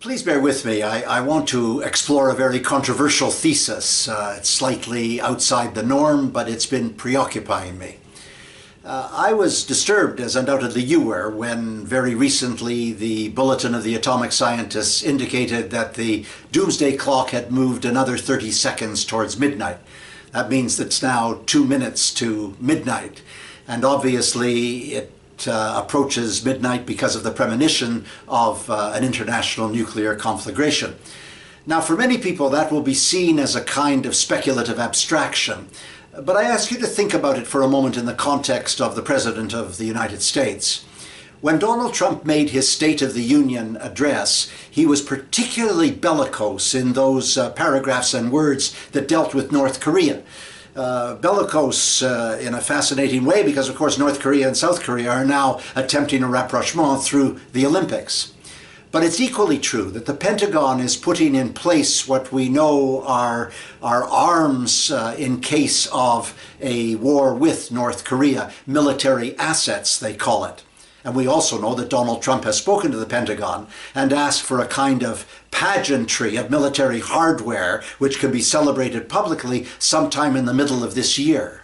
Please bear with me. I want to explore a very controversial thesis. It's slightly outside the norm, but it's been preoccupying me. I was disturbed, as undoubtedly you were, when very recently the Bulletin of the Atomic Scientists indicated that the doomsday clock had moved another 30 seconds towards midnight. That means that it's now 2 minutes to midnight. And obviously it approaches midnight because of the premonition of an international nuclear conflagration. Now, for many people, that will be seen as a kind of speculative abstraction. But I ask you to think about it for a moment in the context of the President of the United States. When Donald Trump made his State of the Union address, he was particularly bellicose in those paragraphs and words that dealt with North Korea. Bellicose in a fascinating way because, of course, North Korea and South Korea are now attempting a rapprochement through the Olympics. But it's equally true that the Pentagon is putting in place what we know are arms in case of a war with North Korea, military assets, they call it. And we also know that Donald Trump has spoken to the Pentagon and asked for a kind of pageantry of military hardware, which can be celebrated publicly sometime in the middle of this year.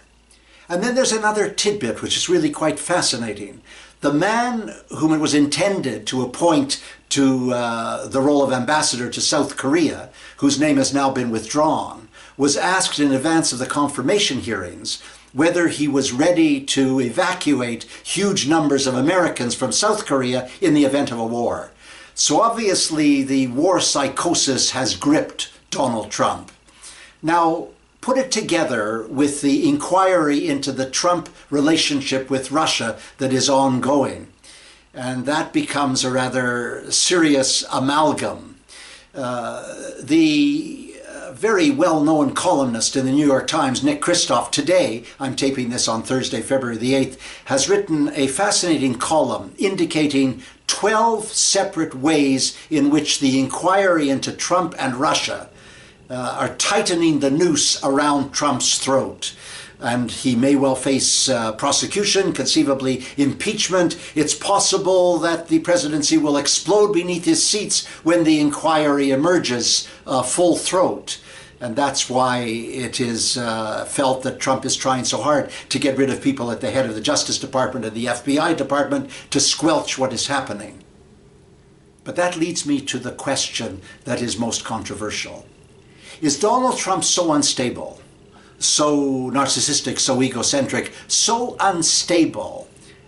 And then there's another tidbit, which is really quite fascinating. The man whom it was intended to appoint to the role of ambassador to South Korea, whose name has now been withdrawn, was asked in advance of the confirmation hearings whether he was ready to evacuate huge numbers of Americans from South Korea in the event of a war. So obviously the war psychosis has gripped Donald Trump. Now, put it together with the inquiry into the Trump relationship with Russia that is ongoing, and that becomes a rather serious amalgam. The very well-known columnist in the New York Times, Nick Kristof, today, I'm taping this on Thursday, February the 8th, has written a fascinating column indicating 12 separate ways in which the inquiry into Trump and Russia are tightening the noose around Trump's throat. And he may well face prosecution, conceivably impeachment. It's possible that the presidency will explode beneath his seats when the inquiry emerges full throat. And that's why it is felt that Trump is trying so hard to get rid of people at the head of the Justice Department and the FBI department to squelch what is happening. But that leads me to the question that is most controversial. Is Donald Trump so unstable, so narcissistic, so egocentric, so unstable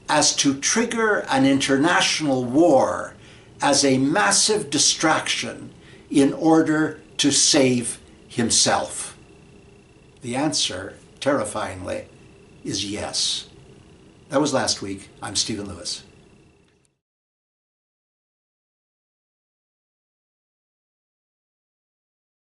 as to trigger an international war as a massive distraction in order to save himself? The answer, terrifyingly, is yes. That was last week. I'm Stephen Lewis.